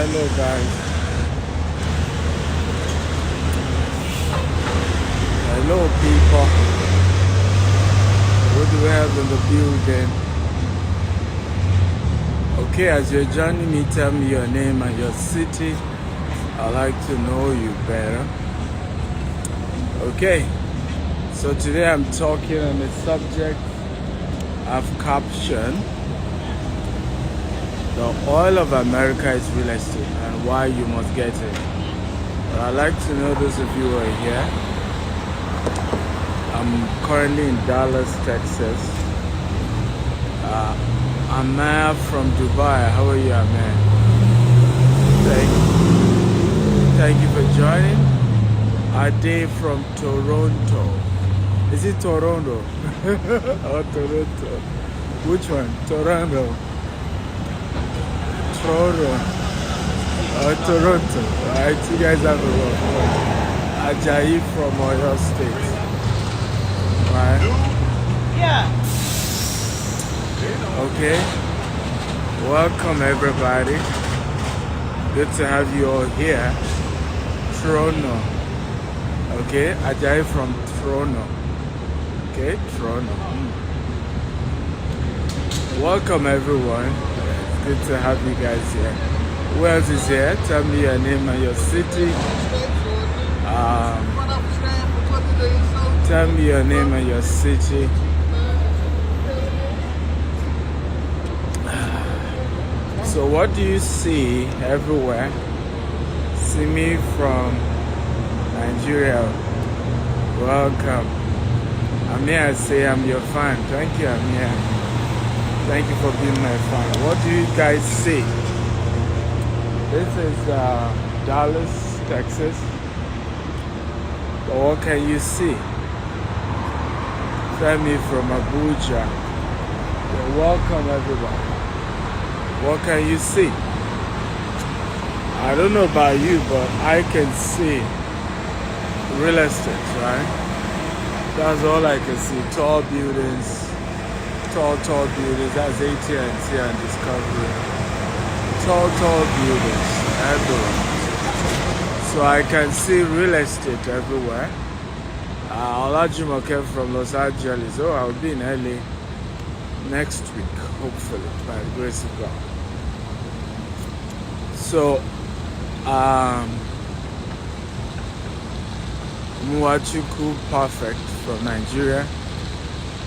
Hello guys. Hello people. What do we have in the building? Okay, as you're joining me, tell me your name and your city. I'd like to know you better. Okay, so today I'm talking on the subject I've captioned the oil of America is real estate and why you must get it. But I'd like to know those of you who are here. I'm currently in Dallas, Texas. Amir from Dubai. How are you, Amir? Thank you for joining. Ade from Toronto. Is it Toronto? Or Toronto? Which one? Toronto. Toronto. Alright, you guys have a lot. Ajayi from Oyo State. Right? Yeah. Okay. Welcome everybody. Good to have you all here. Toronto. Okay, Ajayi from Toronto. Okay, Toronto. Welcome everyone. Good to have you guys here. Who else is here? Tell me your name and your city. Tell me your name and your city. So what do you see everywhere? See me from Nigeria. Welcome. Amir, say I'm your fan. Thank you, Amir. Thank you for being my fan. What do you guys see? This is Dallas, Texas. But what can you see? Femi from Abuja. You're welcome, everybody. What can you see? I don't know about you, but I can see real estate, right? That's all I can see. Tall buildings. Tall buildings. That's AT&T and Discovery. Tall buildings everywhere. So I can see real estate everywhere. Olajumoke from Los Angeles. Oh, I'll be in LA next week, hopefully, by the grace of God. So, Muachuku Perfect from Nigeria.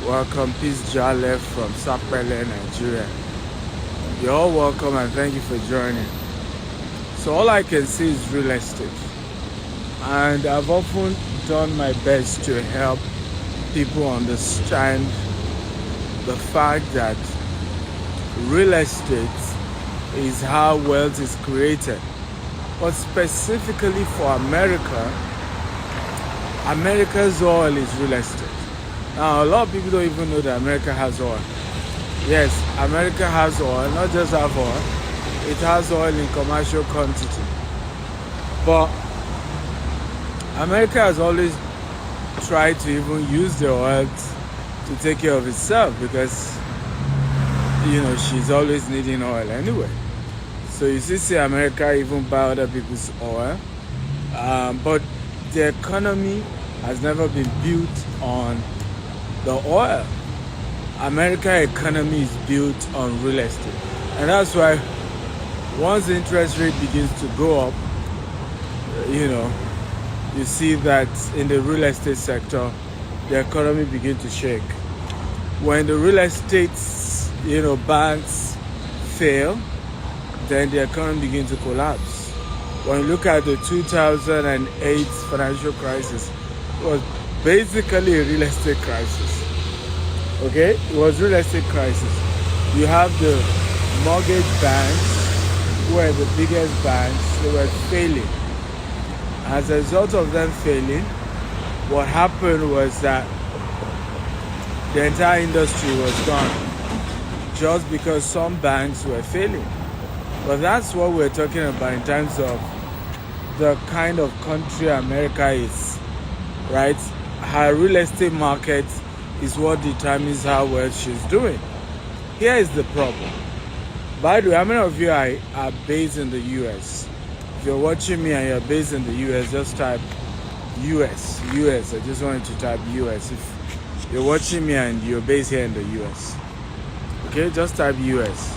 Welcome, Peace Jale from Sapele, Nigeria. You're all welcome and thank you for joining. So all I can see is real estate. And I've often done my best to help people understand the fact that real estate is how wealth is created. But specifically for America, America's oil is real estate. Now, a lot of people don't even know that America has oil. Yes, America has oil, not just have oil. It has oil in commercial quantity. But America has always tried to even use the oil to take care of itself because, you know, she's always needing oil anyway. So you see America even buy other people's oil. But the economy has never been built on the oil. American economy is built on real estate. And that's why once the interest rate begins to go up, you know, you see that in the real estate sector, the economy begins to shake. When the real estate, you know, banks fail, then the economy begins to collapse. When you look at the 2008 financial crisis, it was basically a real estate crisis. Okay, it was real estate crisis. You have the mortgage banks, who were the biggest banks, they were failing. As a result of them failing, what happened was that the entire industry was gone just because some banks were failing. But that's what we're talking about in terms of the kind of country America is, right? Her real estate market is what determines how well she's doing. Here is the problem. By the way, how many of you are based in the US? If you're watching me and you're based in the US, just type US. US. I just wanted to type US. If you're watching me and you're based here in the US, okay, just type US.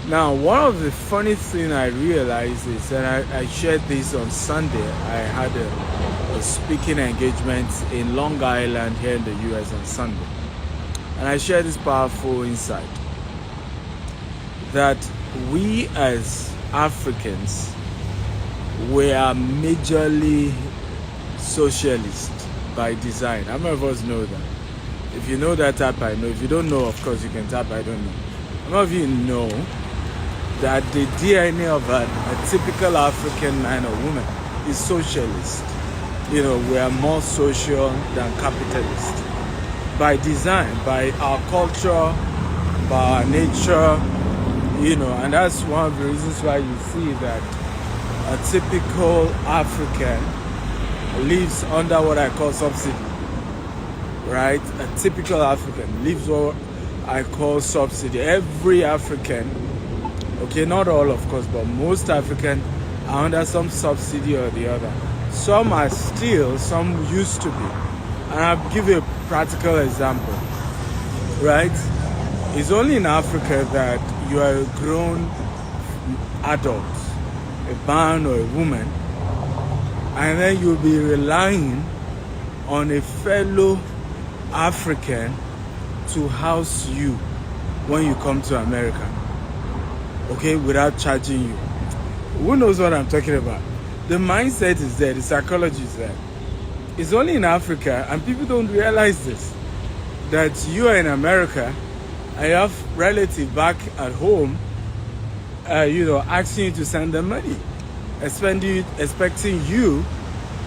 Now, one of the funny things I realized is that I shared this on Sunday. I had a speaking engagement in Long Island here in the US on Sunday. And I shared this powerful insight that we as Africans, we are majorly socialist by design. How many of us know that? If you know that, type I know. If you don't know, of course you can type I don't know. How many of you know that the DNA of a typical African man or woman is socialist? You know, we are more social than capitalist by design, by our culture, by our nature, you know, and that's one of the reasons why you see that a typical African lives under what I call subsidy, right? A typical African lives what I call subsidy. Every African, okay, not all of course, but most African are under some subsidy or the other. Some are still, some used to be. And I'll give you a practical example, right? It's only in Africa that you are a grown adult, a man or a woman, and then you'll be relying on a fellow African to house you when you come to America, okay, without charging you. Who knows what I'm talking about? The mindset is there, the psychology is there. It's only in Africa, and people don't realize this, that you are in America and you have relatives back at home, you know, asking you to send them money, expecting you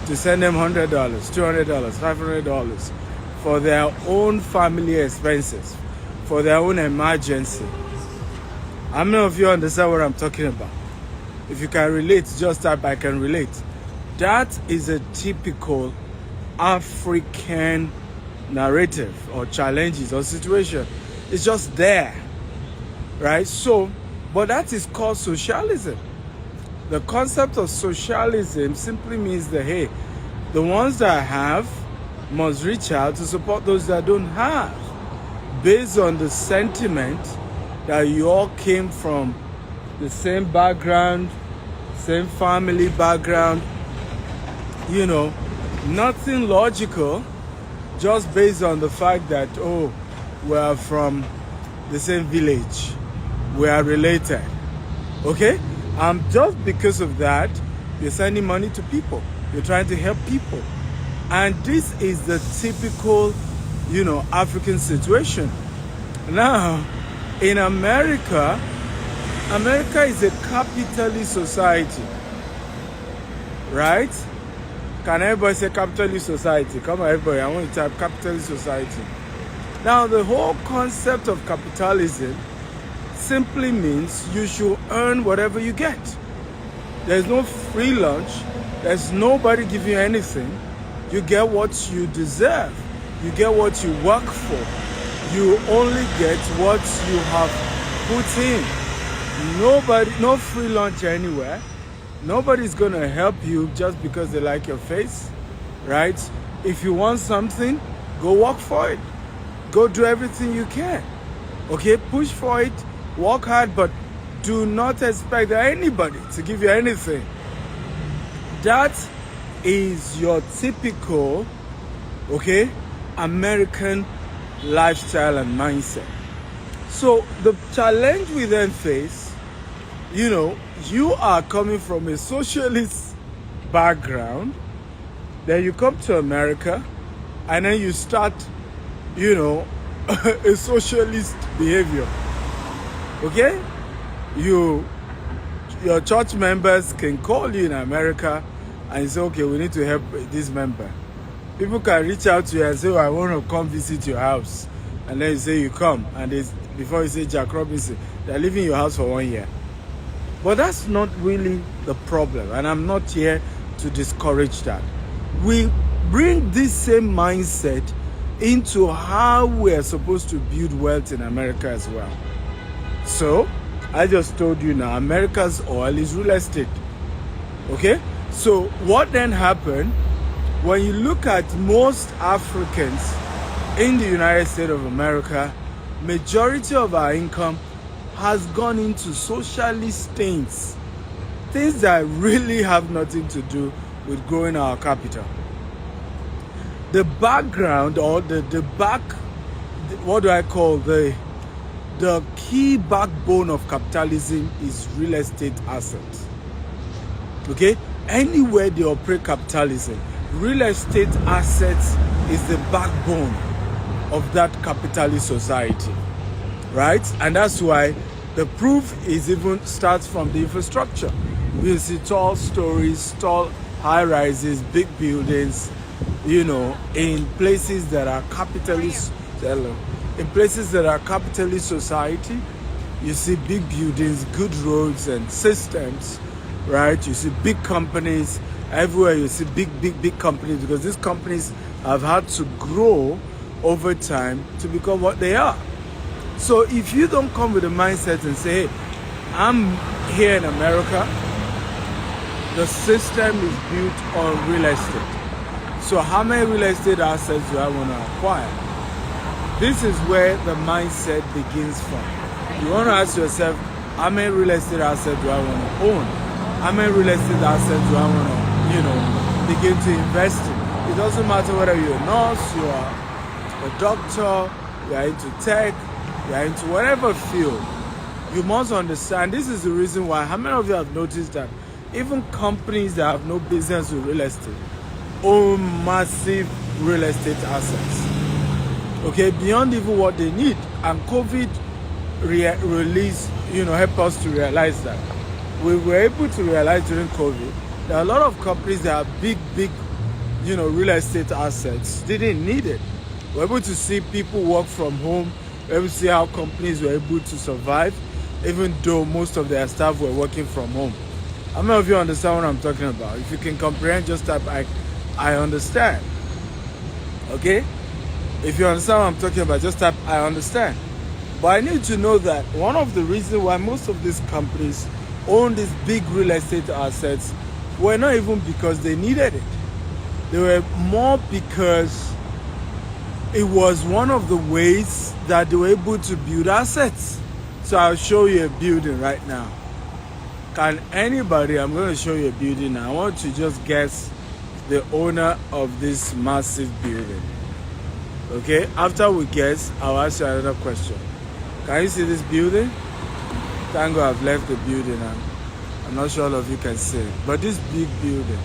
to send them $100, $200, $500 for their own family expenses, for their own emergency. How many of you understand what I'm talking about? If you can relate, just type I can relate. That is a typical African narrative or challenges or situation. It's just there, right? So, but that is called socialism. The concept of socialism simply means that, hey, the ones that have must reach out to support those that don't have, based on the sentiment that you all came from the same background, same family background, you know, nothing logical, just based on the fact that, oh, we are from the same village, we are related, okay? Just because of that, you're sending money to people, you're trying to help people. And this is the typical, you know, African situation. Now, in America, America is a capitalist society, right? Can everybody say capitalist society? Come on, everybody, I want to type capitalist society. Now, the whole concept of capitalism simply means you should earn whatever you get. There's no free lunch. There's nobody giving you anything. You get what you deserve. You get what you work for. You only get what you have put in. No free lunch anywhere. Nobody's gonna help you just because they like your face, right? If you want something, go work for it. Go do everything you can. Okay, push for it, work hard, but do not expect anybody to give you anything. That is your typical, okay, American lifestyle and mindset. So the challenge we then face, you know, you are coming from a socialist background, then you come to America, and then you start, you know, a socialist behavior. Okay? Your church members can call you in America and say, okay, we need to help this member. People can reach out to you and say, oh, I want to come visit your house. And then you say you come, and before you say Jack Robinson, they're leaving your house for 1 year. But that's not really the problem, and I'm not here to discourage that. We bring this same mindset into how we're supposed to build wealth in America as well. So, I just told you now, America's oil is real estate. Okay? So what then happened, when you look at most Africans in the United States of America, majority of our income has gone into socialist things that really have nothing to do with growing our capital. The background, or the back, what do I call, the key backbone of capitalism is real estate assets. Okay? Anywhere they operate capitalism, real estate assets is the backbone of that capitalist society, right? And that's why the proof is even starts from the infrastructure. You see tall stories, tall high rises, big buildings, you know, in places that are capitalist, society. You see big buildings, good roads and systems, right? You see big companies everywhere. You see big companies, because these companies have had to grow over time to become what they are. So if you don't come with a mindset and say, hey, I'm here in America, the system is built on real estate. So how many real estate assets do I want to acquire? This is where the mindset begins from. You want to ask yourself, how many real estate assets do I want to own? How many real estate assets do I want to, begin to invest in? It doesn't matter whether you're a nurse, you are a doctor, you are into tech, you are into whatever field. You must understand, this is the reason why, how many of you have noticed that even companies that have no business with real estate own massive real estate assets, okay, beyond even what they need. And COVID release, help us to realize that. We were able to realize during COVID that a lot of companies that have big, real estate assets didn't need it. We're able to see people work from home. We're able to see how companies were able to survive, even though most of their staff were working from home. How many of you understand what I'm talking about? If you can comprehend, just type I understand. Okay? If you understand what I'm talking about, just type I understand. But I need to know that one of the reasons why most of these companies own these big real estate assets were not even because they needed it. They were more because it was one of the ways that they were able to build assets. So I'll show you a building right now. Can anybody, I'm going to show you a building now. I want to just guess the owner of this massive building. Okay, after we guess, I'll ask you another question. Can you see this building? Thank God I've left the building and I'm not sure all of you can see it. But this big building,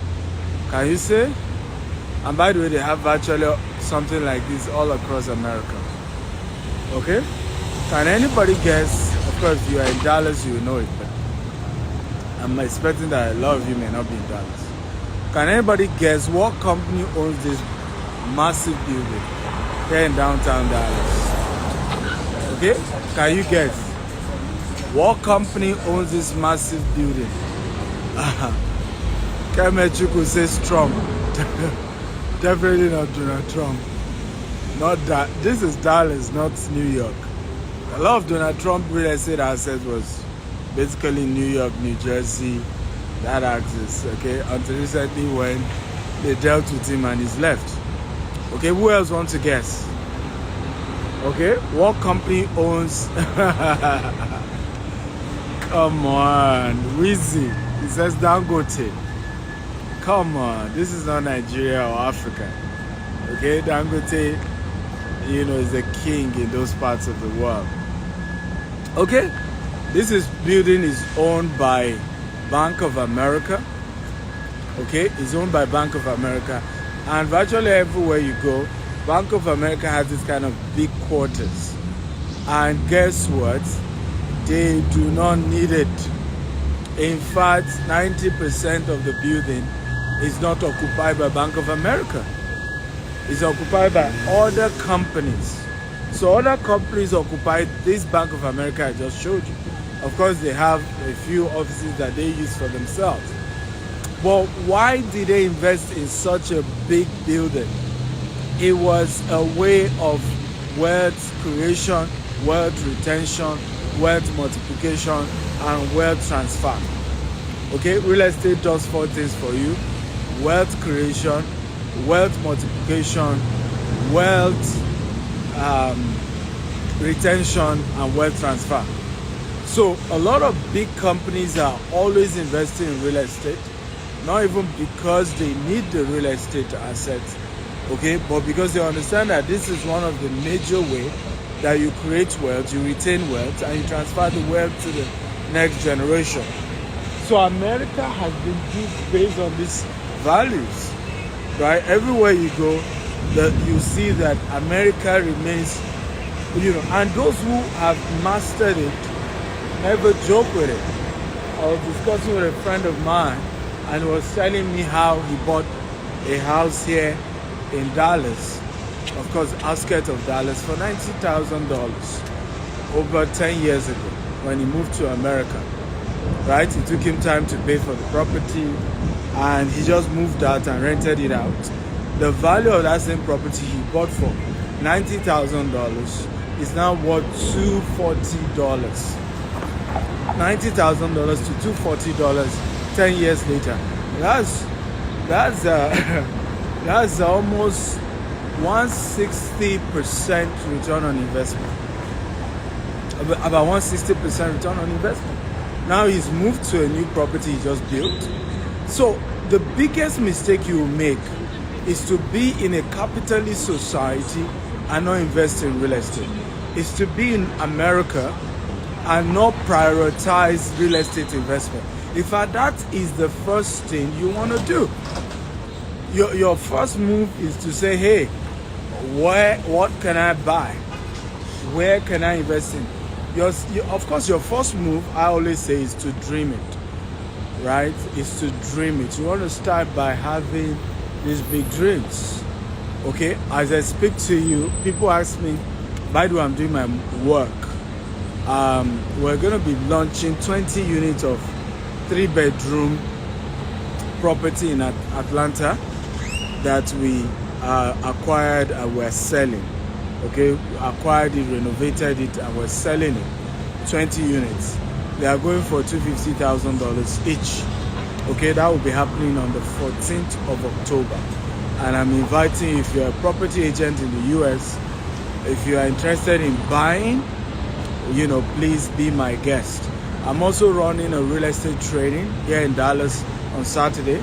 can you see? And by the way, they have virtually something like this all across America. Okay? Can anybody guess? Of course, if you are in Dallas, you know it. But I'm expecting that a lot of you may not be in Dallas. Can anybody guess what company owns this massive building here in downtown Dallas? Okay? Can you guess? What company owns this massive building? Kemechuku says Trump. Definitely not Donald Trump. Not that. This is Dallas, not New York. A lot of Donald Trump real estate assets was basically New York, New Jersey, that axis, okay? Until recently when they dealt with him and he's left. Okay, who else wants to guess? Okay, what company owns... Come on, Wheezy. He says Dangote. Come on, this is not Nigeria or Africa. Okay, Dangote, is the king in those parts of the world. Okay, this building is owned by Bank of America. Okay, it's owned by Bank of America. And virtually everywhere you go, Bank of America has this kind of big quarters. And guess what? They do not need it. In fact, 90% of the building is not occupied by Bank of America. It's occupied by other companies. So other companies occupy this Bank of America I just showed you. Of course, they have a few offices that they use for themselves. But why did they invest in such a big building? It was a way of wealth creation, wealth retention, wealth multiplication, and wealth transfer. Okay, real estate does 4 things for you: wealth creation, wealth multiplication, wealth retention, and wealth transfer. So a lot of big companies are always investing in real estate, not even because they need the real estate assets, okay, but because they understand that this is one of the major ways that you create wealth, you retain wealth, and you transfer the wealth to the next generation. So America has been built based on these values, right? Everywhere you go, you see that America remains, and those who have mastered it never joke with it. I was discussing with a friend of mine, and he was telling me how he bought a house here in Dallas, of course, outskirts of Dallas, for $90,000 over 10 years ago when he moved to America. Right? It took him time to pay for the property, and he just moved out and rented it out. The value of that same property he bought for $90,000 is now worth $240. $90,000 to $240 10 years later. That's almost 160% return on investment. About 160% return on investment. Now he's moved to a new property he just built. So the biggest mistake you will make is to be in a capitalist society and not invest in real estate. Is to be in America and not prioritize real estate investment. In fact, that is the first thing you want to do. Your first move is to say, hey, what can I buy? Where can I invest in? Of course, your first move, I always say, is to dream it, right? Is to dream it. You want to start by having these big dreams, okay? As I speak to you, people ask me, by the way, I'm doing my work. We're going to be launching 20 units of 3-bedroom property in Atlanta that we acquired and we're selling. Okay, we acquired it, renovated it, and we're selling it. 20 units. They are going for $250,000 each. Okay, that will be happening on the 14th of October. And I'm inviting you, if you're a property agent in the US, if you are interested in buying, please be my guest. I'm also running a real estate training here in Dallas on Saturday.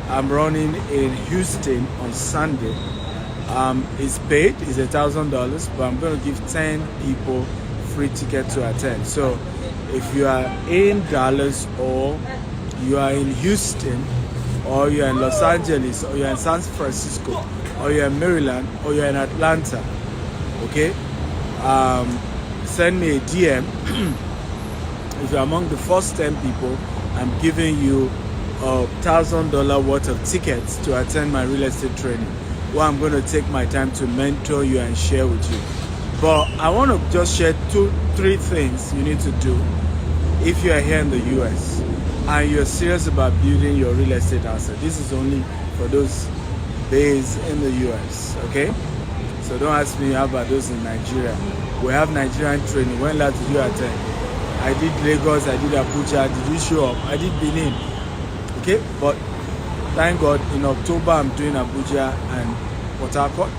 I'm running in Houston on Sunday. It's paid, it's $1,000, but I'm going to give 10 people free ticket to attend. So if you are in Dallas, or you are in Houston, or you're in Los Angeles, or you're in San Francisco, or you're in Maryland, or you're in Atlanta, okay, send me a DM. If you're among the first 10 people, I'm giving you $1,000 worth of tickets to attend my real estate training, where I'm going to take my time to mentor you and share with you. But I want to just share 2-3 things you need to do if you are here in the US and you're serious about building your real estate asset. This is only for those based in the US, okay? So don't ask me how about those in Nigeria. We have Nigerian training. When last did you attend? I did Lagos, I did Abuja. Did you show up? I did Benin. Okay, but thank God in October I'm doing Abuja and Port Harcourt,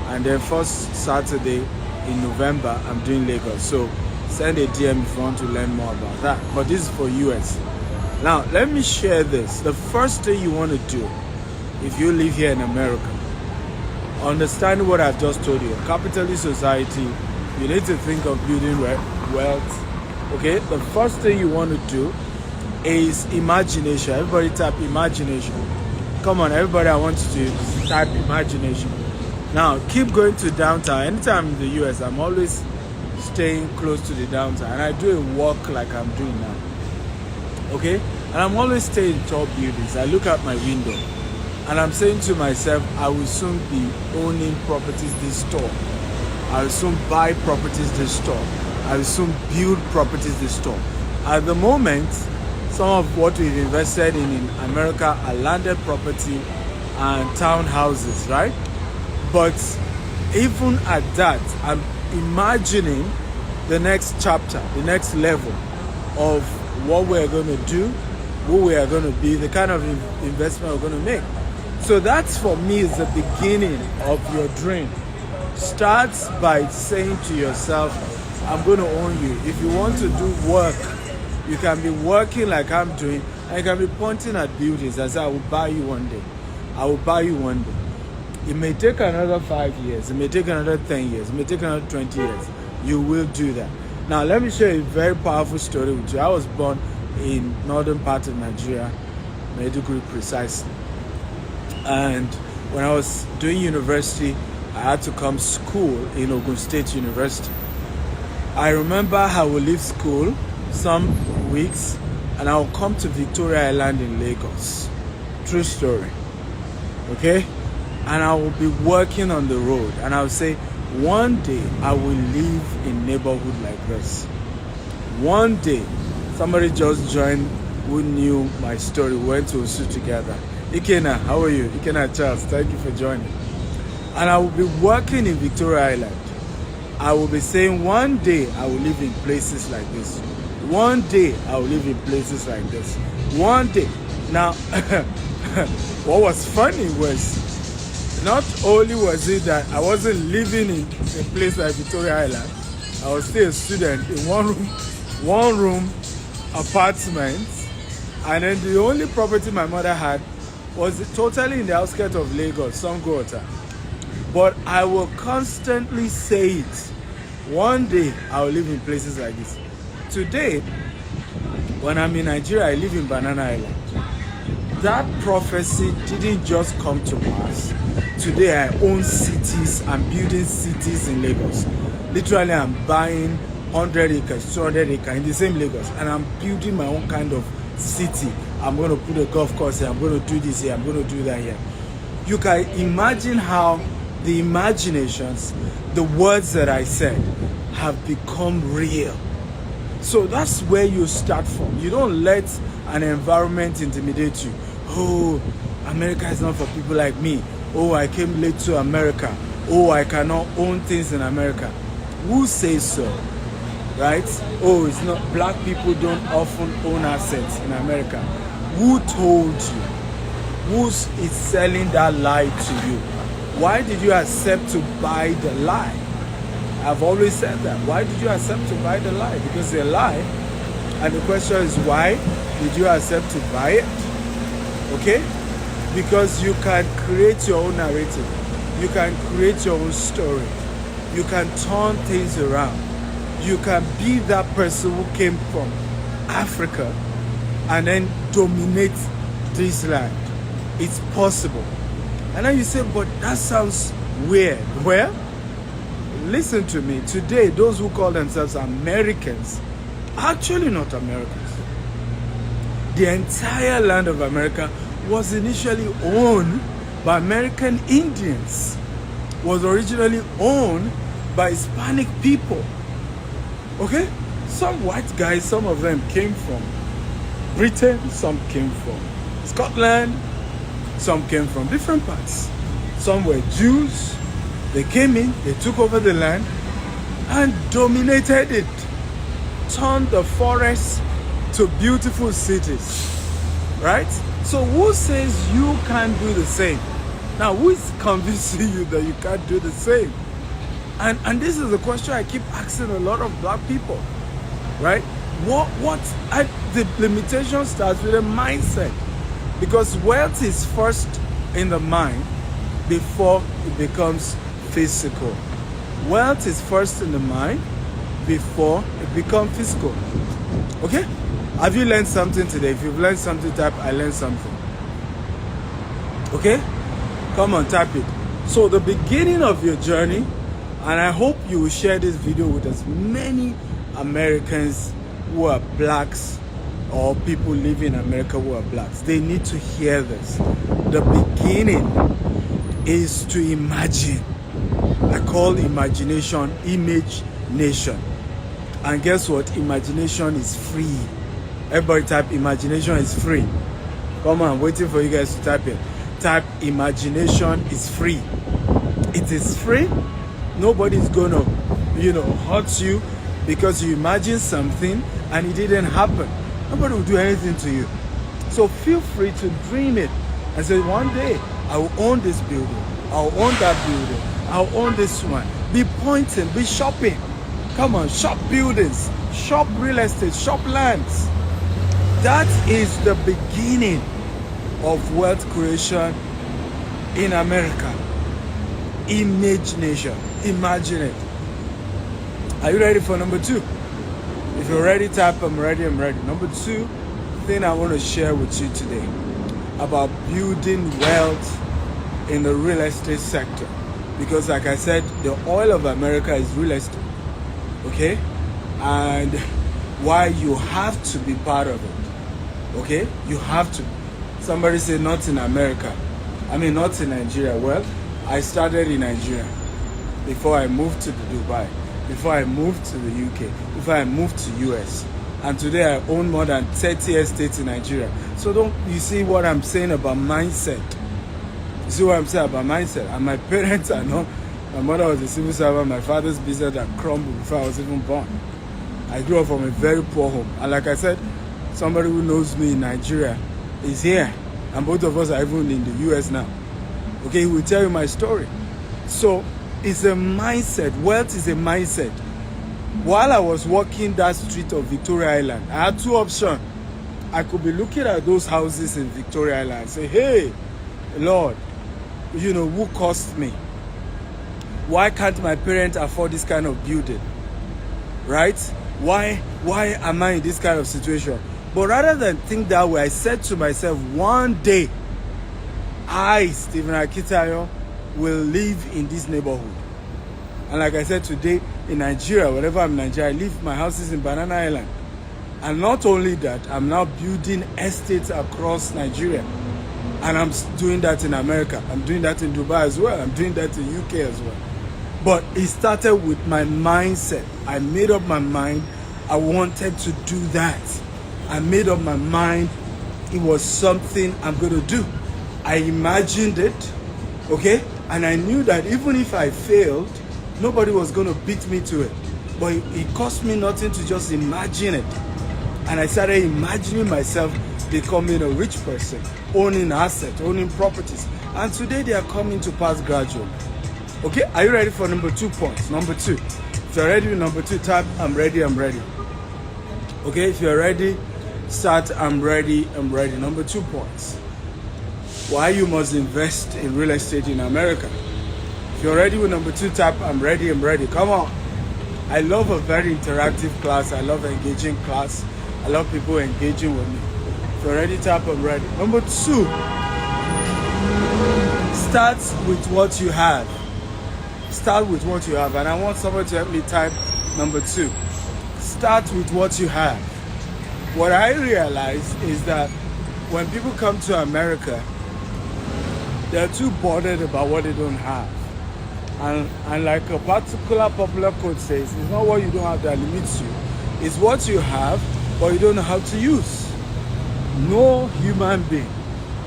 and then first Saturday in November I'm doing Lagos. So send a DM if you want to learn more about that. But this is for US. Now let me share this. The first thing you want to do if you live here in America, understand what I've just told you. A capitalist society, you need to think of building wealth. Okay, the first thing you want to do is imagination. Everybody type imagination. Come on, everybody, I want you to type imagination. Now, keep going to downtown. Anytime in the US, I'm always staying close to the downtown. And I do a walk like I'm doing now. Okay? And I'm always staying in tall buildings. I look out my window. And I'm saying to myself, I will soon be owning properties this tall. I will soon buy properties this tall. I will soon build properties this tall. At the moment, some of what we've invested in America are landed property and townhouses, right? But even at that, I'm imagining the next chapter, the next level of what we're going to do, who we are going to be, the kind of investment we're going to make. So that's, for me, is the beginning of your dream. Start by saying to yourself, I'm going to own you. If you want to do work, you can be working like I'm doing, and you can be pointing at buildings and say, I will buy you one day. I will buy you one day. It may take another 5 years. It may take another 10 years. It may take another 20 years. You will do that. Now, let me share a very powerful story with you. I was born in northern part of Nigeria, Maiduguri precisely. And when I was doing university, I had to come school in Ogun State University. I remember I would leave school some weeks and I would come to Victoria Island in Lagos. True story. Okay? And I will be working on the road and I will say, one day I will live in neighborhood like this. One day, somebody just joined who knew my story. We went to Osu together. Ikena, how are you? Ikena Charles, thank you for joining. And I will be working in Victoria Island. I will be saying, one day I will live in places like this. One day I will live in places like this. One day. Now, what was funny was, not only was it that I wasn't living in a place like Victoria Island, I was still a student in one room apartment, and then the only property my mother had was totally in the outskirts of Lagos, Sangota. But I will constantly say it. One day I will live in places like this. Today, when I'm in Nigeria, I live in Banana Island. That prophecy didn't just come to pass. Today I own cities, I'm building cities in Lagos. Literally, I'm buying 100 acres, 200 acres in the same Lagos, and I'm building my own kind of city. I'm going to put a golf course here, I'm going to do this here, I'm going to do that here. You can imagine how the imaginations, the words that I said, have become real. So that's where you start from. You don't let an environment intimidate you. Oh, America is not for people like me. Oh, I came late to America. Oh, I cannot own things in America. Who says so? Right? Oh, it's not, black people don't often own assets in America. Who told you? Who is selling that lie to you? Why did you accept to buy the lie? I've always said that. Why did you accept to buy the lie? Because it's a lie. And the question is, why did you accept to buy it? Okay? Because you can create your own narrative. You can create your own story. You can turn things around. You can be that person who came from Africa and then dominate this land. It's possible. And then you say, but that sounds weird. Well, listen to me. Today, those who call themselves Americans are actually not Americans. The entire land of America was initially owned by American Indians, was originally owned by Hispanic people. Okay? Some white guys, some of them came from Britain, some came from Scotland, some came from different parts. Some were Jews. They came in, they took over the land and dominated it. Turned the forests to beautiful cities. Right? So who says you can't do the same? Now, who is convincing you that you can't do the same? And this is a question I keep asking a lot of black people. Right? The limitation starts with a mindset. Because wealth is first in the mind before it becomes physical. Wealth is first in the mind before it becomes physical. Okay? Have you learned something today? If you've learned something, type I learned something. Okay? Come on, type it. So the beginning of your journey, and I hope you will share this video with as many Americans who are blacks or people living in America who are blacks. They need to hear this. The beginning is to imagine. I call imagination image nation. And guess what? Imagination is free. Everybody type imagination is free. Come on, I'm waiting for you guys to type it. Type imagination is free. It is free. Nobody's gonna, hurt you. because you imagine something and it didn't happen. Nobody will do anything to you. So feel free to dream it and say, one day I will own this building, I'll own that building, I'll own this one. Be pointing, be shopping. Come on, shop buildings, shop real estate, shop lands. That is the beginning of wealth creation in America. Imagination. Imagine it. Are you ready for number 2? If you're ready, type I'm ready, I'm ready. Number 2 thing I want to share with you today about building wealth in the real estate sector. Because like I said, the oil of America is real estate. Okay? And why you have to be part of it. Okay? You have to. Somebody said not in America. I mean not in Nigeria. Well, I started in Nigeria before I moved to Dubai, before I moved to the UK, before I moved to US. And today I own more than 30 estates in Nigeria. So don't you see what I'm saying about mindset? You see what I'm saying about mindset? And my parents are not. My mother was a civil servant. My father's business had crumbled before I was even born. I grew up from a very poor home. And like I said, somebody who knows me in Nigeria is here. And both of us are even in the US now. Okay, he will tell you my story. So it's a mindset. Wealth is a mindset. While I was walking that street of Victoria Island, I had 2 options. I could be looking at those houses in Victoria Island and say, hey, Lord, you know, who cost me? Why can't my parents afford this kind of building? Right? Why am I in this kind of situation? But rather than think that way, I said to myself, one day, I, Stephen Akitayo, will live in this neighborhood. And like I said, today in Nigeria, wherever I'm in Nigeria, I live, my house is in Banana Island. And not only that, I'm now building estates across Nigeria. And I'm doing that in America. I'm doing that in Dubai as well. I'm doing that in UK as well. But it started with my mindset. I made up my mind I wanted to do that. I made up my mind it was something I'm going to do. I imagined it, okay? And I knew that even if I failed, nobody was going to beat me to it. But it cost me nothing to just imagine it. And I started imagining myself becoming a rich person, owning assets, owning properties. And today they are coming to pass gradually. Okay, are you ready for number 2 points? Number 2. If you're ready with number 2, type I'm ready, I'm ready. Okay, if you're ready, start I'm ready, I'm ready. Number 2 points. Why you must invest in real estate in America. If you're ready with number 2, type I'm ready, I'm ready. Come on. I love a very interactive class. I love engaging class. I love people engaging with me. If you're ready, type I'm ready. Number 2, start with what you have. Start with what you have. And I want someone to help me type number 2. Start with what you have. What I realize is that when people come to America, they're too bothered about what they don't have. And like a particular popular quote says, it's not what you don't have that limits you. It's what you have, but you don't know how to use. No human being,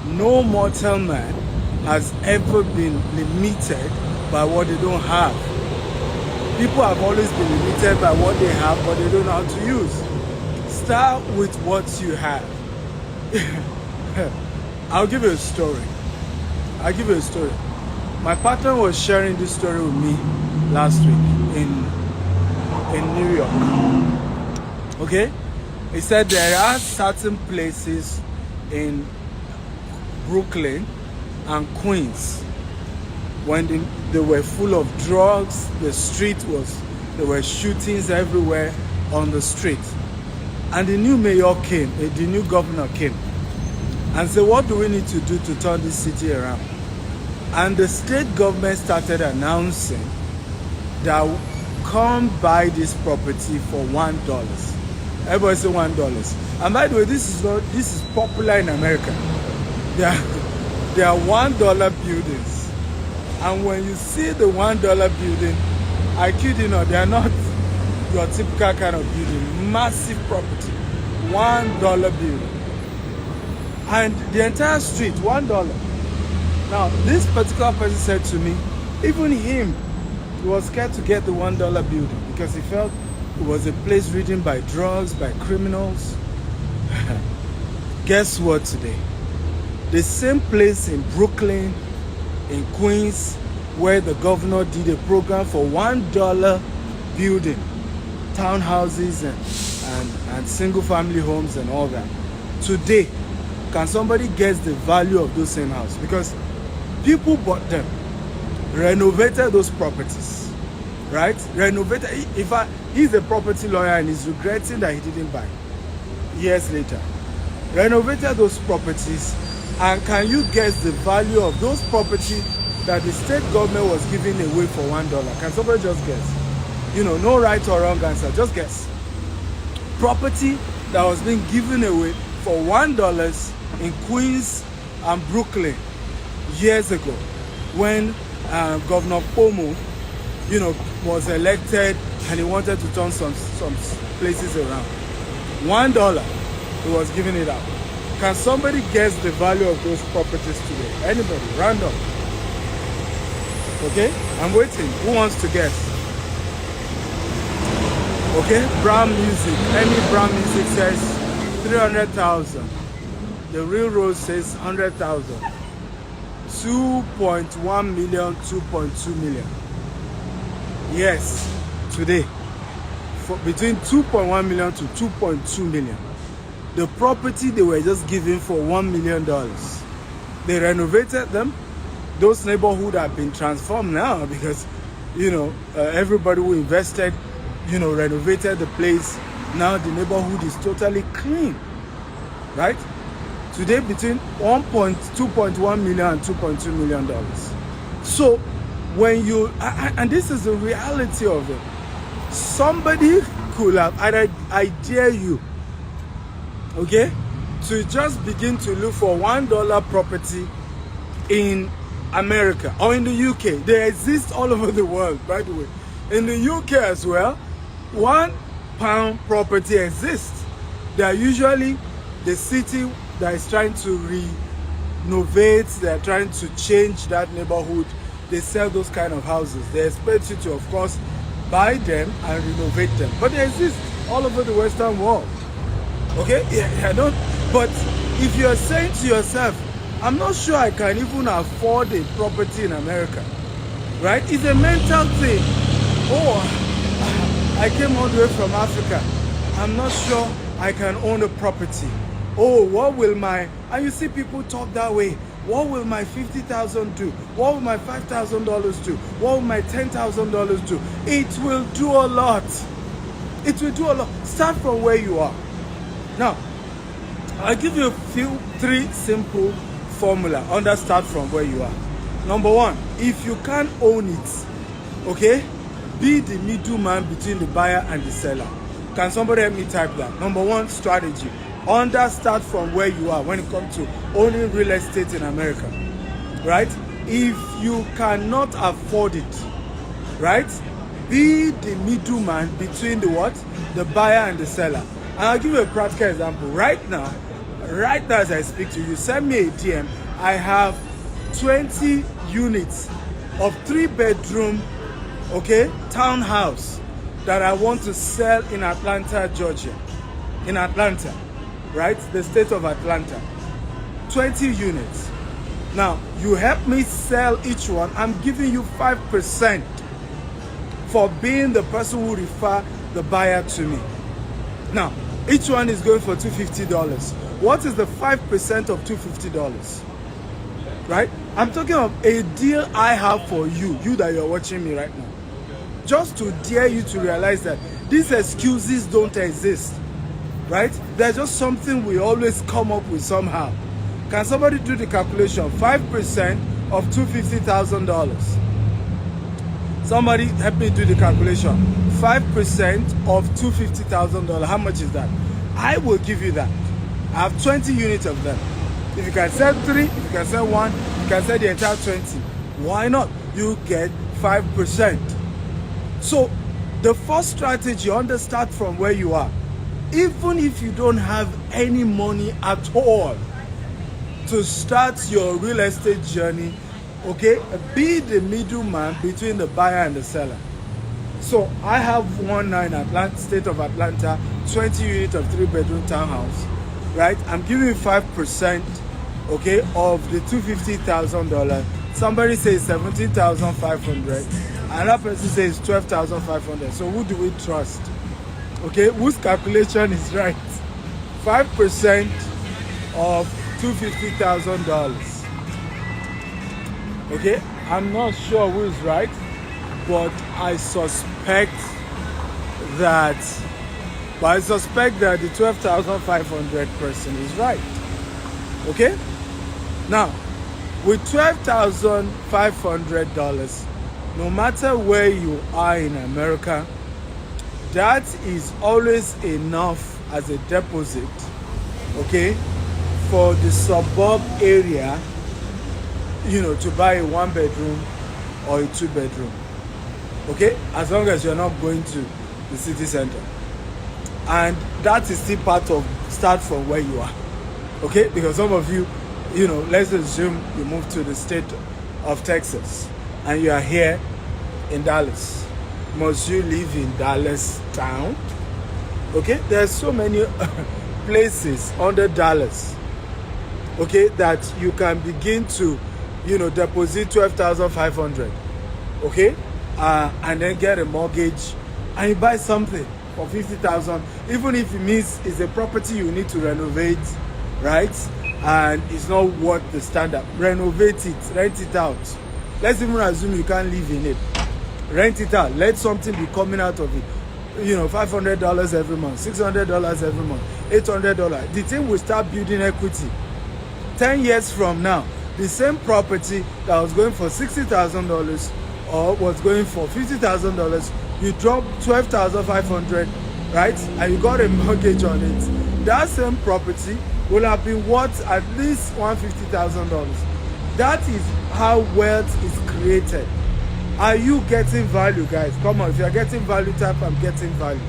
no mortal man has ever been limited by what they don't have. People have always been limited by what they have, but they don't know how to use. Start with what you have. I'll give you a story. My partner was sharing this story with me last week in New York. Okay? He said there are certain places in Brooklyn and Queens when they were full of drugs, there were shootings everywhere on the street. And the new mayor came, the new governor came and said, what do we need to do to turn this city around? And the state government started announcing that come buy this property for $1. Everybody say $1. And by the way, this is popular in America. There are $1 buildings. And when you see the $1 building, I kid you not, they are not your typical kind of building. Massive property. $1 building. And the entire street, $1. Now, this particular person said to me, even him, he was scared to get the $1 building because he felt It was a place ridden by drugs, by criminals. Guess what today? The same place in Brooklyn, in Queens, where the governor did a program for $1 building, townhouses and single family homes and all that. Today, can somebody guess the value of those same houses? Because people bought them, renovated those properties, right? Renovated. He's a property lawyer and he's regretting that he didn't buy years later. Renovated those properties, and can you guess the value of those properties that the state government was giving away for $1? Can somebody just guess? No right or wrong answer, just guess. Property that was being given away for $1 in Queens and Brooklyn years ago, when Governor Cuomo, was elected and he wanted to turn some places around. $1, he was giving it out. Can somebody guess the value of those properties today? Anybody? Random. Okay, I'm waiting. Who wants to guess? Okay, Brown Music. Emmy Brown Music says 300,000. The Real Rose says 100,000. 2.1 million, 2.2 million. Yes, today. Between 2.1 million to 2.2 million. The property they were just giving for $1 million. They renovated them. Those neighborhoods have been transformed now because, everybody who invested, renovated the place. Now the neighborhood is totally clean, right? Today between 2.1 million and $2.2 million. So when you, and this is the reality of it, somebody could have, I dare you, okay, to just begin to look for $1 property in America or in the UK. They exist all over the world, by the way. In the UK as well, £1 property exists. They are usually the city that is trying to renovate, they are trying to change that neighborhood. They sell those kind of houses. They expect you to, of course, buy them and renovate them. But they exist all over the Western world. Okay? Yeah, but if you're saying to yourself, I'm not sure I can even afford a property in America, right? It's a mental thing. Oh, I came all the way from Africa. I'm not sure I can own a property. Oh, what will and you see people talk that way. What will my $50,000 do? What will my $5,000 do? What will my $10,000 do? It will do a lot. It will do a lot. Start from where you are. Now, I'll give you three simple formula. Start from where you are. Number one, if you can't own it, okay, be the middleman between the buyer and the seller. Can somebody help me type that? Number one strategy. Start from where you are when it comes to owning real estate in America, right? If you cannot afford it, right, be the middleman between the buyer and the seller. And I'll give you a practical example. Right now as I speak to you, send me a DM. I have 20 units of 3-bedroom, okay, townhouse that I want to sell in Atlanta, Georgia. In Atlanta, right? The state of Atlanta. 20 units. Now, you help me sell each one. I'm giving you 5% for being the person who refer the buyer to me. Now, each one is going for $250. What is the 5% of $250? Right? I'm talking of a deal I have for you that you're watching me right now. Just to dare you to realize that these excuses don't exist. Right? There's just something we always come up with somehow. Can somebody do the calculation? 5% of $250,000. Somebody help me do the calculation. 5% of $250,000. How much is that? I will give you that. I have 20 units of them. If you can sell 3, if you can sell 1, you can sell the entire 20. Why not? You get 5%. So the first strategy, start from where you are. Even if you don't have any money at all to start your real estate journey, okay, be the middleman between the buyer and the seller. So I have one now in Atlanta, state of Atlanta, 20 unit of 3-bedroom townhouse, right? I'm giving 5%, okay, of the $250,000. Somebody says 17,500. Another person says 12,500. So who do we trust? Okay, whose calculation is right? 5% of $250,000. Okay, I'm not sure who is right, but I suspect that the 12,500 person is right. Okay, now with $12,500, no matter where you are in America, that is always enough as a deposit, okay, for the suburb area, you know, to buy a 1-bedroom or a 2-bedroom. Okay, as long as you're not going to the city center. And that is still part of start from where you are. Okay, because some of you, you know, let's assume you move to the state of Texas and you are here in Dallas. Must you live in Dallas town? Okay, there's so many places under Dallas, okay, that you can begin to, you know, deposit 12,500, okay, and then get a mortgage and you buy something for 50,000, even if it means it's a property you need to renovate, right? And it's not worth the standard. Renovate it, rent it out. Let's even assume you can't live in it. Rent it out. Let something be coming out of it. You know, $500 every month, $600 every month, $800. The thing will start building equity. 10 years from now, the same property that was going for $60,000 or was going for $50,000, you drop 12,500, right? And you got a mortgage on it. That same property will have been worth at least $150,000. That is how wealth is created. Are you getting value, guys? Come on, if you're getting value, type I'm getting value.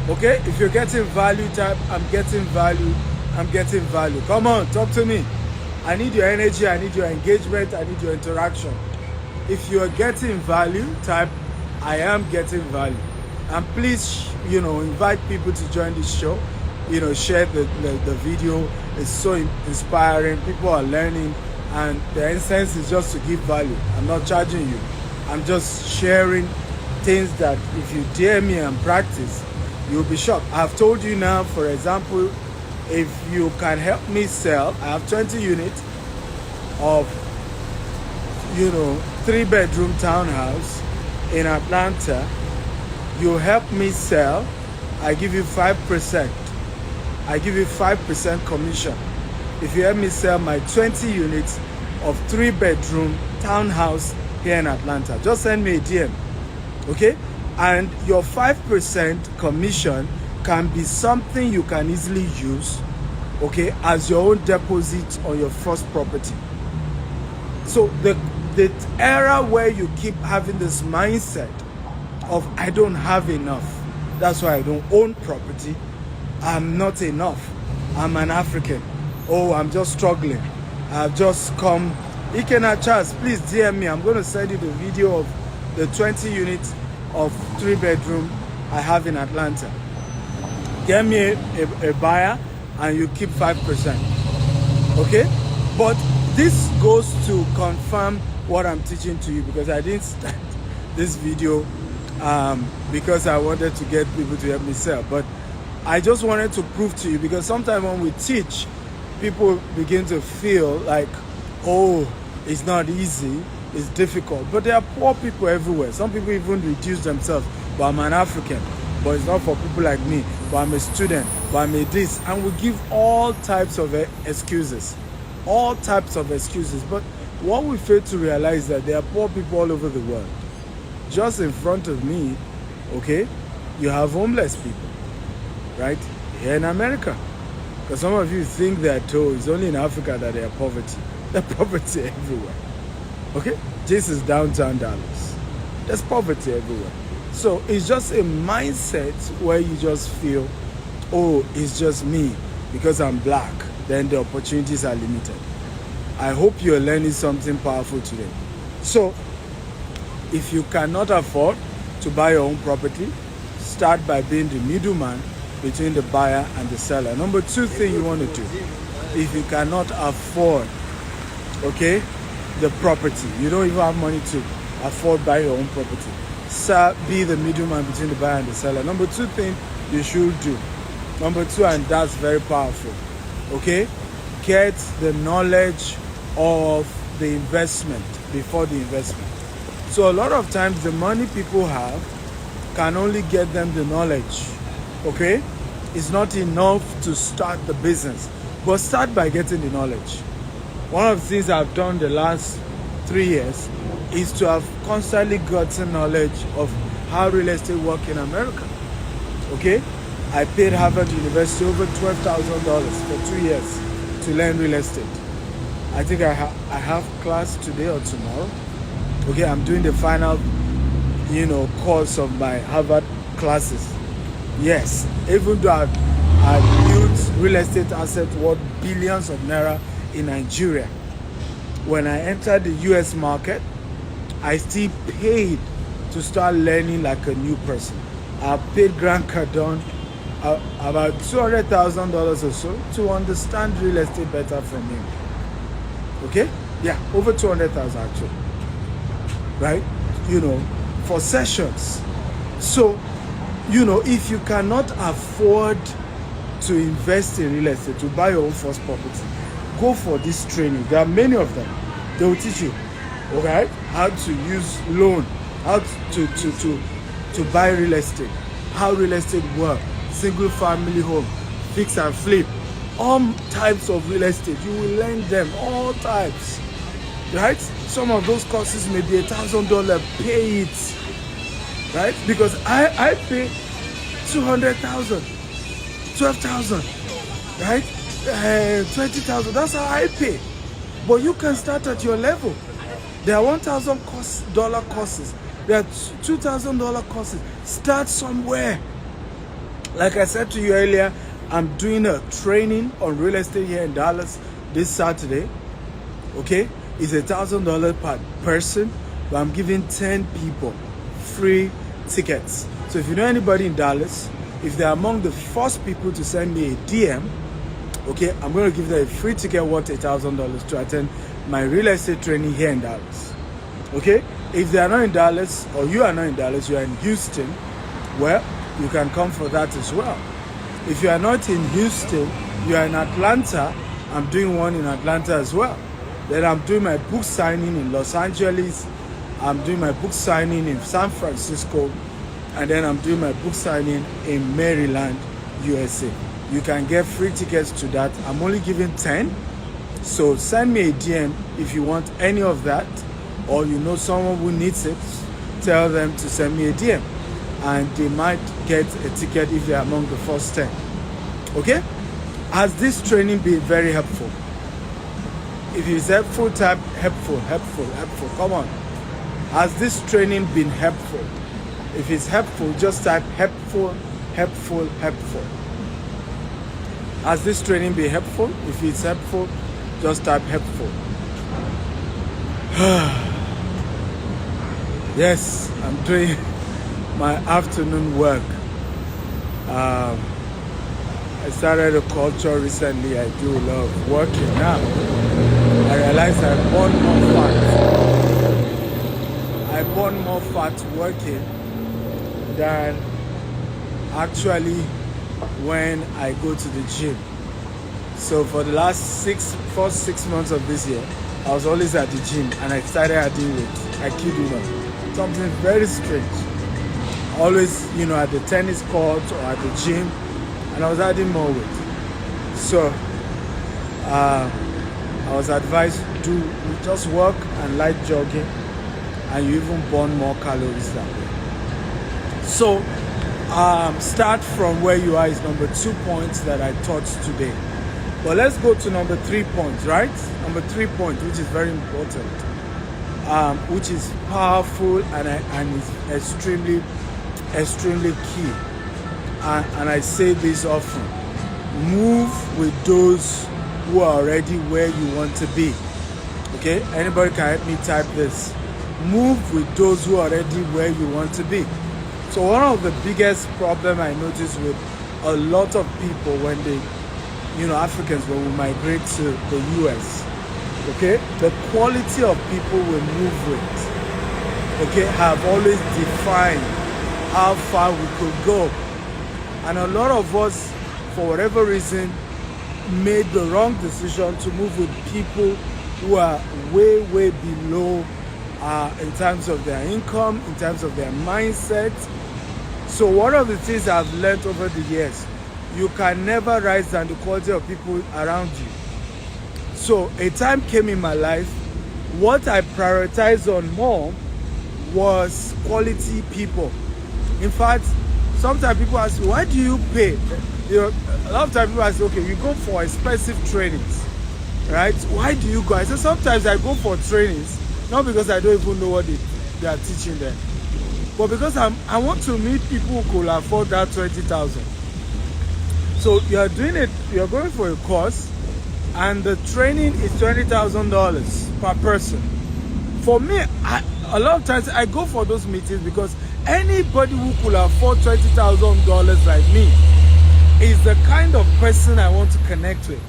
Okay, if you're getting value, type I'm getting value. I'm getting value. Come on, talk to me. I need your energy, I need your engagement, I need your interaction. If you are getting value, type I am getting value. And please, you know, invite people to join this show. You know, share the video. It's so inspiring. People are learning, and the essence is just to give value. I'm not charging you. I'm just sharing things that if you dare me and practice, you'll be shocked. I've told you now, for example, if you can help me sell, I have 20 units of, you know, 3-bedroom townhouse in Atlanta. You help me sell, I give you 5%. I give you 5% commission. If you help me sell my 20 units of 3-bedroom townhouse here in Atlanta, just send me a DM, okay? And your 5% commission can be something you can easily use, okay, as your own deposit on your first property. So the era where you keep having this mindset of I don't have enough, that's why I don't own property, I'm not enough, I'm an African, oh, I'm just struggling, I've just come. Ikena Charles, please DM me. I'm going to send you the video of the 20 units of 3-bedroom I have in Atlanta. Get me a buyer and you keep 5%. Okay? But this goes to confirm what I'm teaching to you, because I didn't start this video because I wanted to get people to help me sell. But I just wanted to prove to you, because sometimes when we teach, people begin to feel like, oh, it's not easy, it's difficult. But there are poor people everywhere. Some people even reduce themselves, but I'm an African, but it's not for people like me, but I'm a student, but I'm a this. And we give all types of excuses. All types of excuses. But what we fail to realize is that there are poor people all over the world. Just in front of me, okay, you have homeless people, right? Here in America. Because some of you think that, oh, it's only in Africa that there are poverty. There's poverty everywhere. Okay? This is downtown Dallas. There's poverty everywhere. So it's just a mindset where you just feel, oh, it's just me because I'm black. Then the opportunities are limited. I hope you're learning something powerful today. So If you cannot afford to buy your own property, start by being the middleman between the buyer and the seller. Number two thing you want to do, if you cannot afford, okay, the property, you don't even have money to afford buy your own property, be the middleman between the buyer and the seller. Number two thing you should do, number two, and that's very powerful, okay, get the knowledge of the investment before the investment. So a lot of times the money people have can only get them the knowledge, okay? It's not enough to start the business, but start by getting the knowledge. One of the things I've done the last 3 years is to have constantly gotten knowledge of how real estate works in America, okay? I paid Harvard University over $12,000 for 2 years to learn real estate. I think I have class today or tomorrow. Okay, I'm doing the final, course of my Harvard classes. Yes, even though I built real estate asset worth billions of naira in Nigeria, when I entered the US market, I still paid to start learning like a new person. I paid Grant Cardone about $200,000 or so to understand real estate better from him. Okay? Yeah, over 200,000 actually. Right? For sessions. So, if you cannot afford to invest in real estate, to buy your own first property, go for this training. There are many of them. They will teach you, alright, how to use loan, how to buy real estate, how real estate works, single family home, fix and flip, all types of real estate. You will learn them, all types. Right? Some of those courses may be $1,000. Pay it, right? Because I pay 200,000, 12,000, right? 20,000. That's how I pay. But you can start at your level. There are $1,000 courses. There are $2,000 courses. Start somewhere. Like I said to you earlier, I'm doing a training on real estate here in Dallas this Saturday. Okay? It's $1,000 per person, but I'm giving 10 people free tickets. So if you know anybody in Dallas, if they're among the first people to send me a DM, okay, I'm going to give them a free ticket worth $1,000 to attend my real estate training here in Dallas. Okay? If they are not in Dallas, or you are not in Dallas, you are in Houston, well, you can come for that as well. If you are not in Houston, you are in Atlanta, I'm doing one in Atlanta as well. Then I'm doing my book signing in Los Angeles. I'm doing my book signing in San Francisco. And then I'm doing my book signing in Maryland, USA. You can get free tickets to that. I'm only giving 10. So send me a DM if you want any of that, or you know someone who needs it. Tell them to send me a DM. And they might get a ticket if they're among the first 10. Okay? Has this training been very helpful? If it's helpful, type helpful. Come on. Has this training been helpful? If it's helpful, just type helpful. Has this training been helpful? If it's helpful, just type helpful. Yes, I'm doing my afternoon work. I started a culture recently. I do a lot of working now. I realized I burn more fat. I burn more fat working than actually when I go to the gym. So for the last first 6 months of this year, I was always at the gym and I started adding weight. I kid you not. Something very strange. Always, at the tennis court or at the gym, and I was adding more weight. So I was advised to just walk and light jogging, and you even burn more calories that way. So start from where you are is number 2 points that I taught today. But let's go to number 3 points, right? Number 3 point, which is very important, which is powerful and is extremely key. And I say this often: move with those who are already where you want to be. Okay? Anybody can help me type this? move with those who are already where you want to be. So one of the biggest problem I notice with a lot of people when they, Africans, when we migrate to the US, okay, the quality of people we move with, okay, have always defined how far we could go. And a lot of us, for whatever reason, made the wrong decision to move with people who are way, way below in terms of their income, in terms of their mindset. So one of the things I've learned over the years, you can never rise than the quality of people around you. So a time came in my life, what I prioritized on more was quality people. In fact, sometimes people ask me, why do you pay? A lot of times people ask, okay, you go for expensive trainings, right? Why do you go? I say, sometimes I go for trainings, not because I don't even know what they are teaching there, but because I want to meet people who could afford that 20,000. So you're going for a course, and the training is $20,000 per person. For me, a lot of times I go for those meetings because anybody who could afford $20,000 like me is the kind of person I want to connect with,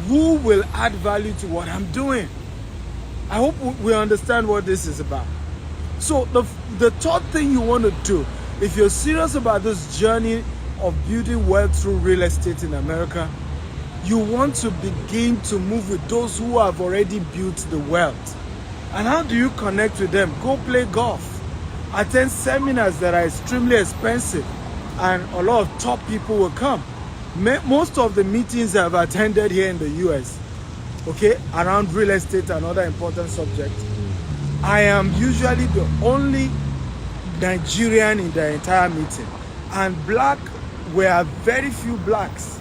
who will add value to what I'm doing. I hope we understand what this is about. So the third thing you want to do, if you're serious about this journey of building wealth through real estate in America, you want to begin to move with those who have already built the wealth. And how do you connect with them? Go play golf. Attend seminars that are extremely expensive, and a lot of top people will come. Most of the meetings I've attended here in the US, okay, around real estate and other important subjects, I am usually the only Nigerian in the entire meeting. And we have very few blacks.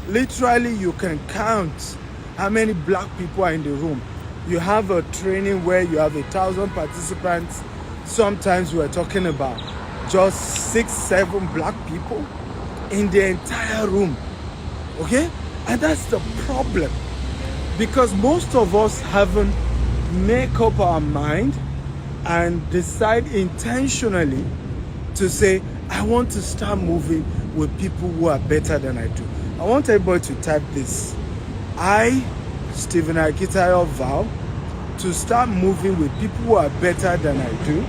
Literally, you can count how many black people are in the room. You have a training where you have 1,000 participants. Sometimes we are talking about just 6-7 black people in the entire room, okay? And that's the problem, because most of us haven't made up our mind and decide intentionally to say, I want to start moving with people who are better than I do. I want everybody to type this. I, Stephen Akitayo, vow to start moving with people who are better than I do,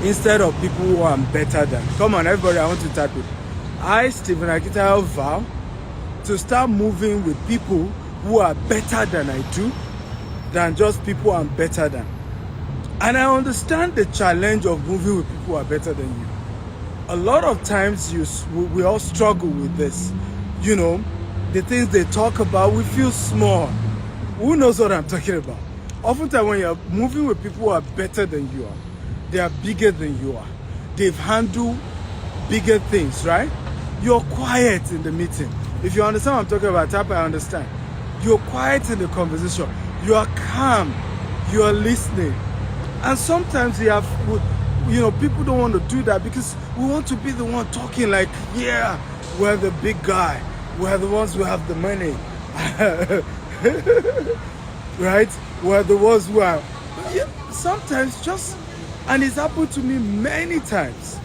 instead of people who I'm better than. Come on, everybody, I want to type it. I, Stephen Akitayo, vow to start moving with people who are better than I do, than just people I'm better than. And I understand the challenge of moving with people who are better than you. A lot of times we all struggle with this. The things they talk about, we feel small. Who knows what I'm talking about? Oftentimes when you're moving with people who are better than you are, they are bigger than you are, they've handled bigger things, right? You're quiet in the meeting. If you understand what I'm talking about, type I understand. You're quiet in the conversation. You are calm. You are listening. And sometimes people don't want to do that because we want to be the one talking like, yeah, we're the big guy. We're the ones who have the money. Right? We're the ones who are... Yeah, sometimes and it's happened to me many times.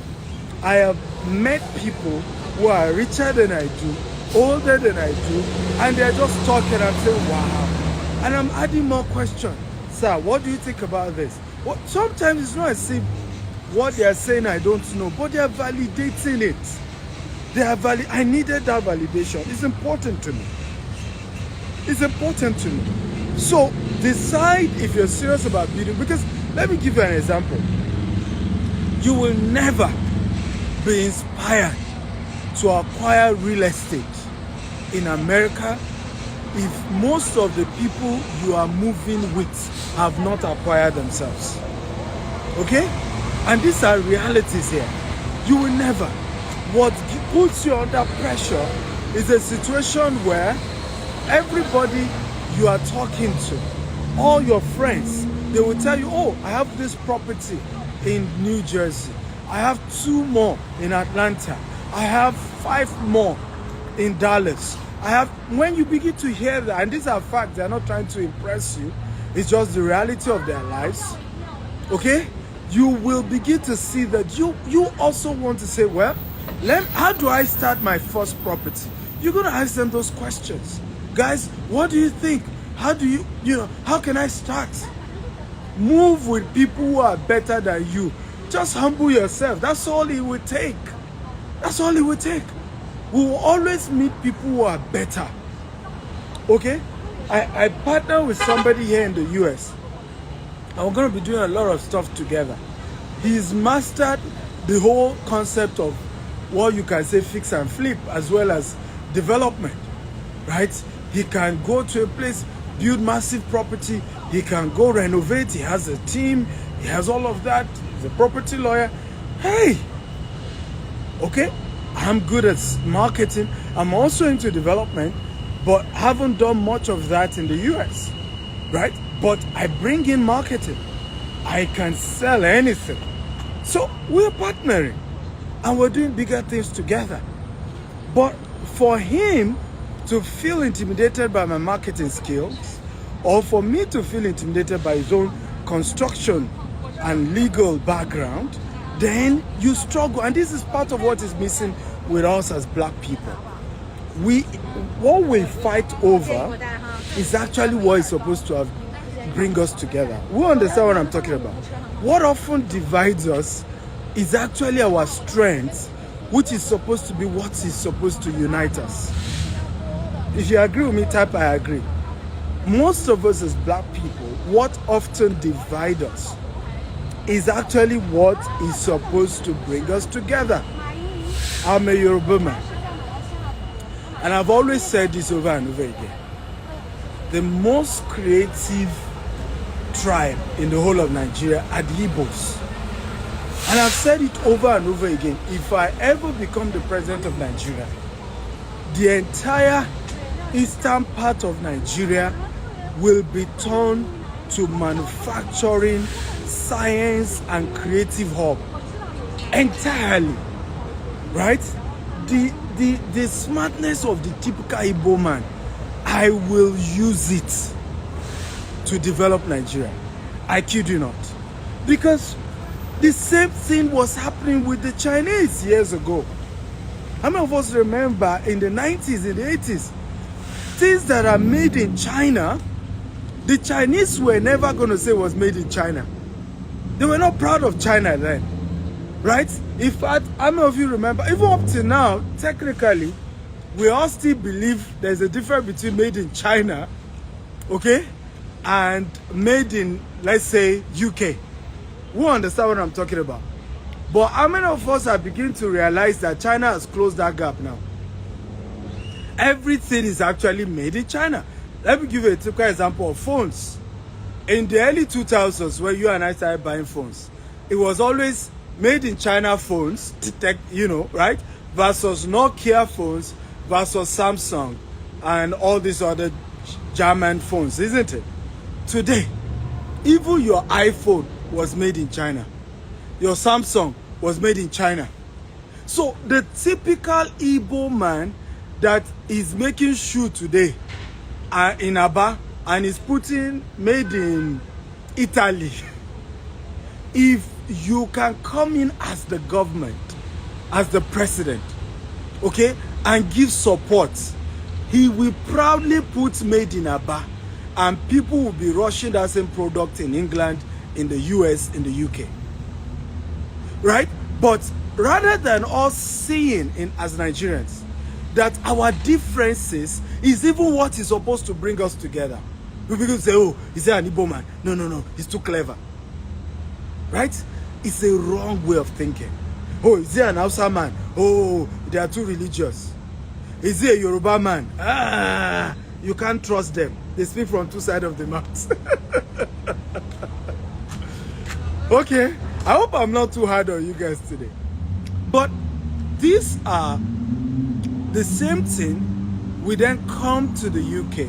I have met people who are richer than I do, older than I do, and they're just talking and I'm saying, wow. And I'm adding more questions. Sir, what do you think about this? Sometimes it's not as if what they are saying I don't know, but they are validating it. I needed that validation. It's important to me. It's important to me. So decide if you're serious about building, because let me give you an example. You will never be inspired to acquire real estate in America if most of the people you are moving with have not acquired themselves. Okay? And these are realities here. You will never. What puts you under pressure is a situation where everybody you are talking to, all your friends, they will tell you, oh, I have this property in New Jersey. I have 2 more in Atlanta. I have 5 more in Dallas. When you begin to hear that, and these are facts, they're not trying to impress you, it's just the reality of their lives. Okay, you will begin to see that you also want to say, well, how do I start my first property? You're going to ask them those questions. Guys, what do you think? How do how can I start? Move with people who are better than you. Just humble yourself. That's all it will take. That's all it will take. We will always meet people who are better. Okay? I partner with somebody here in the US. And we're going to be doing a lot of stuff together. He's mastered the whole concept of what you can say fix and flip, as well as development, right? He can go to a place, build massive property. He can go renovate. He has a team. He has all of that. He's a property lawyer. Hey, okay, I'm good at marketing. I'm also into development, but haven't done much of that in the US, right? But I bring in marketing. I can sell anything. So we're partnering and we're doing bigger things together. But for him to feel intimidated by my marketing skills, or for me to feel intimidated by his own construction and legal background, then you struggle. And this is part of what is missing with us as black people. What we fight over is actually what is supposed to bring us together. We understand what I'm talking about. What often divides us is actually our strength, which is supposed to be what is supposed to unite us. If you agree with me, type I agree. Most of us as black people, what often divides us is actually what is supposed to bring us together. I'm a Yoruba man, and I've always said this over and over again. The most creative tribe in the whole of Nigeria are the Igbos. And I've said it over and over again. If I ever become the president of Nigeria, the entire eastern part of Nigeria will be turned to manufacturing, science, and creative hub. Entirely. Right? The smartness of the typical Igbo man, I will use it to develop Nigeria. I kid you not. Because the same thing was happening with the Chinese years ago. How many of us remember in the 90s, in the 80s, things that are made in China, the Chinese were never going to say was made in China. They were not proud of China then. Right? In fact, how many of you remember, even up to now, technically, we all still believe there's a difference between made in China, okay, and made in, let's say, UK. We understand what I'm talking about. But how many of us are beginning to realize that China has closed that gap now? Everything is actually made in China. Let me give you a typical example of phones. In the early 2000s, when you and I started buying phones, it was always made in China phones, right? Versus Nokia phones, versus Samsung, and all these other German phones, isn't it? Today, even your iPhone was made in China. Your Samsung was made in China. So the typical Igbo man that is making shoe today in Aba and is putting made in Italy, if you can come in as the government, as the president, okay, and give support, he will proudly put made in Aba, and people will be rushing that same product in England, in the US, in the UK. Right? But rather than us seeing as Nigerians that our differences is even what is supposed to bring us together, we begin to say, oh, is there an Igbo man? No, he's too clever. Right? It's a wrong way of thinking. Oh, is there an Hausa man? Oh, they are too religious. Is there a Yoruba man? You can't trust them. They speak from two sides of the mouth. Okay, I hope I'm not too hard on you guys today. But these are the same thing. We then come to the UK,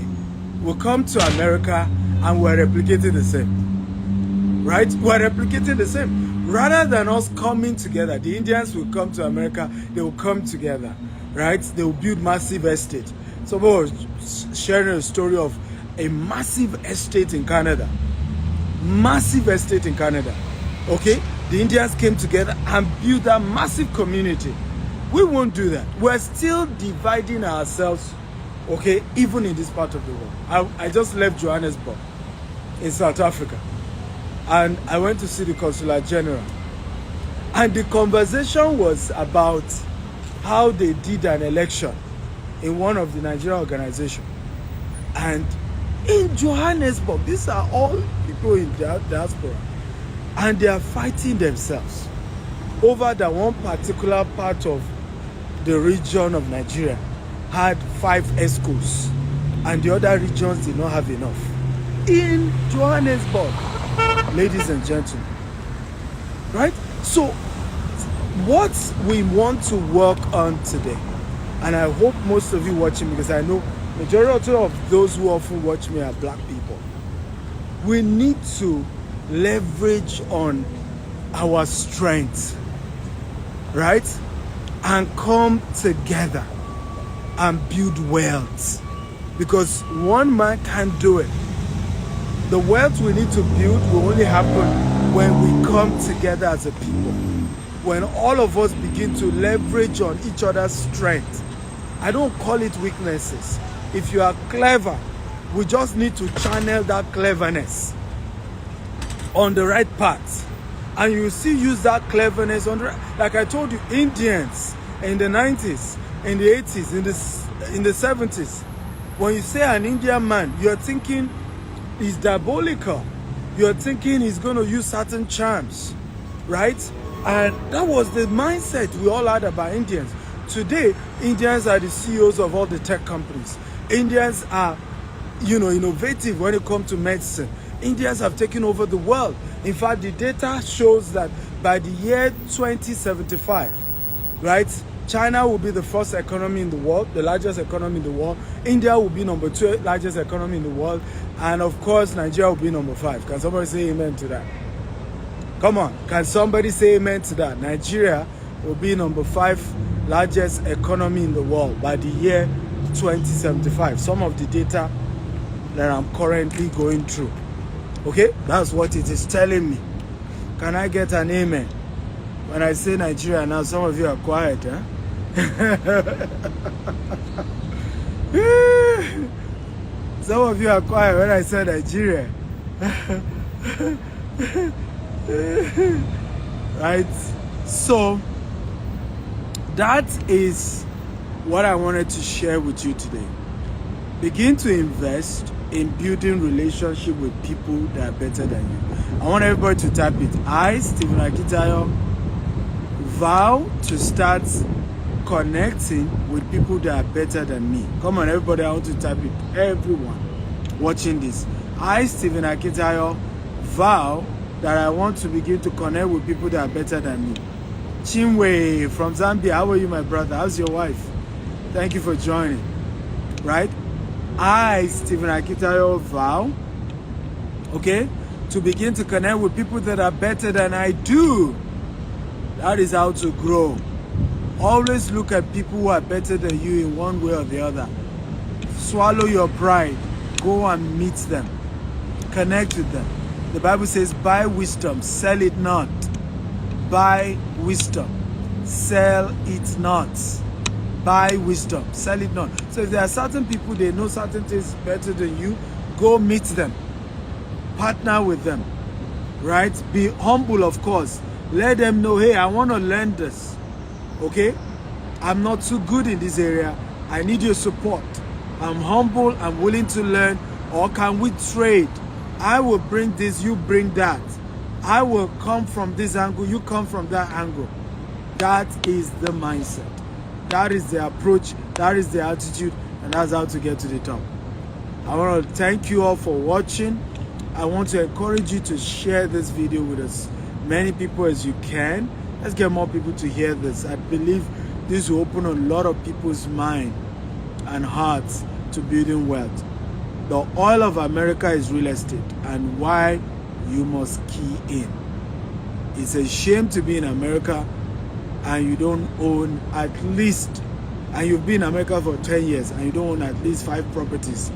we come to America, and we're replicating the same. Right? We're replicating the same. Rather than us coming together, the Indians will come to America, they will come together. Right? They will build massive estate. Someone was sharing a story of a massive estate in Canada. massive estate in Canada. Okay, the Indians came together and built a massive community. We won't do that. We're still dividing ourselves, okay, even in this part of the world. I just left Johannesburg in South Africa, and I went to see the Consular General. And the conversation was about how they did an election in one of the Nigerian organizations. And in Johannesburg, these are all people in the diaspora, and they are fighting themselves over that one particular part of the region of Nigeria had 5 ESCOs, and the other regions did not have enough. In Johannesburg, ladies and gentlemen, right? So what we want to work on today, and I hope most of you watching, because I know majority of those who often watch me are black people, we need to leverage on our strength, right? And come together and build wealth, because one man can't do it. The wealth we need to build will only happen when we come together as a people, when all of us begin to leverage on each other's strength. I don't call it weaknesses. If you are clever, we just need to channel that cleverness on the right path, and you still use that cleverness on the right. Like I told you, Indians in the 90s, in the 80s, in the 70s, when you say an Indian man, you're thinking he's diabolical. You're thinking he's going to use certain charms, right? And that was the mindset we all had about Indians. Today, Indians are the CEOs of all the tech companies. Indians are, innovative when it comes to medicine. Indians have taken over the world. In fact, the data shows that by the year 2075, right, China will be the first economy in the world, the largest economy in the world. India will be number 2 largest economy in the world. And of course, Nigeria will be number 5. Can somebody say amen to that? Come on, can somebody say amen to that? Nigeria will be number 5 largest economy in the world by the year 2075. Some of the data that I'm currently going through. Okay, that's what it is telling me. Can I get an amen? When I say Nigeria now, some of you are quiet, huh? Some of you are quiet when I say Nigeria. Right? So that is what I wanted to share with you today. Begin to invest in building relationship with people that are better than you. I want everybody to type it. I, Stephen Akitayo, vow to start connecting with people that are better than me. Come on, everybody, I want to type it. Everyone watching this. I, Stephen Akitayo, vow that I want to begin to connect with people that are better than me. Chinwe from Zambia, how are you, my brother? How's your wife? Thank you for joining. Right? I, Stephen Akitayo, vow, okay, to begin to connect with people that are better than I do. That is how to grow. Always look at people who are better than you in one way or the other. Swallow your pride. Go and meet them. Connect with them. The Bible says, buy wisdom, sell it not. Buy wisdom, sell it not. Buy wisdom, sell it not. So if there are certain people, they know certain things better than you, go meet them. Partner with them. Right? Be humble, of course. Let them know, hey, I want to learn this. Okay? I'm not too good in this area. I need your support. I'm humble. I'm willing to learn. Or can we trade? I will bring this, you bring that. I will come from this angle, you come from that angle. That is the mindset. That is the approach. That is the attitude. And that's how to get to the top. I want to thank you all for watching. I want to encourage you to share this video with as many people as you can. Let's get more people to hear this. I believe this will open a lot of people's mind and hearts to building wealth. The oil of America is real estate, and why you must key in. It's a shame to be in America and you don't own at least, and you've been in America for 10 years and you don't own at least 5 properties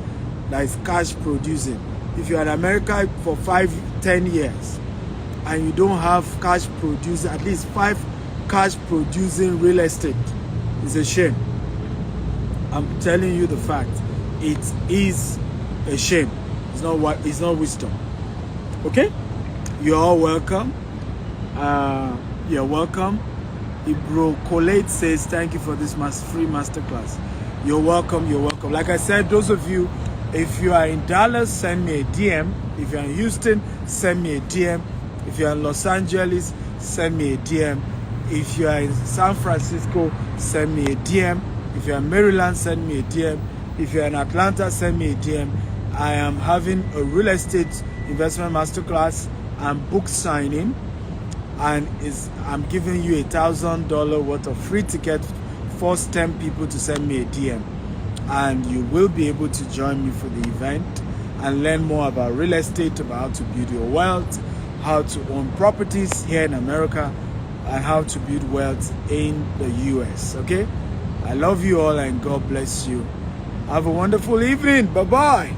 that is cash producing. If you're in America for 10 years and you don't have cash producing, at least 5 cash producing real estate, it's a shame. I'm telling you the fact. It is a shame. It's not wisdom. Okay? You're all welcome. You're welcome. Ibro Colate says, thank you for this free masterclass. You're welcome. You're welcome. Like I said, those of you, if you are in Dallas, send me a DM. If you're in Houston, send me a DM. If you're in Los Angeles, send me a DM. If you are in San Francisco, send me a DM. If you're in Maryland, send me a DM. If you're in Atlanta, send me a DM. I am having a real estate investment masterclass and book signing, and I'm giving you $1,000 worth of free ticket. First 10 people to send me a DM, and you will be able to join me for the event and learn more about real estate, about how to build your wealth, how to own properties here in America, and how to build wealth in the US. Okay? I love you all and God bless you. Have a wonderful evening. Bye-bye.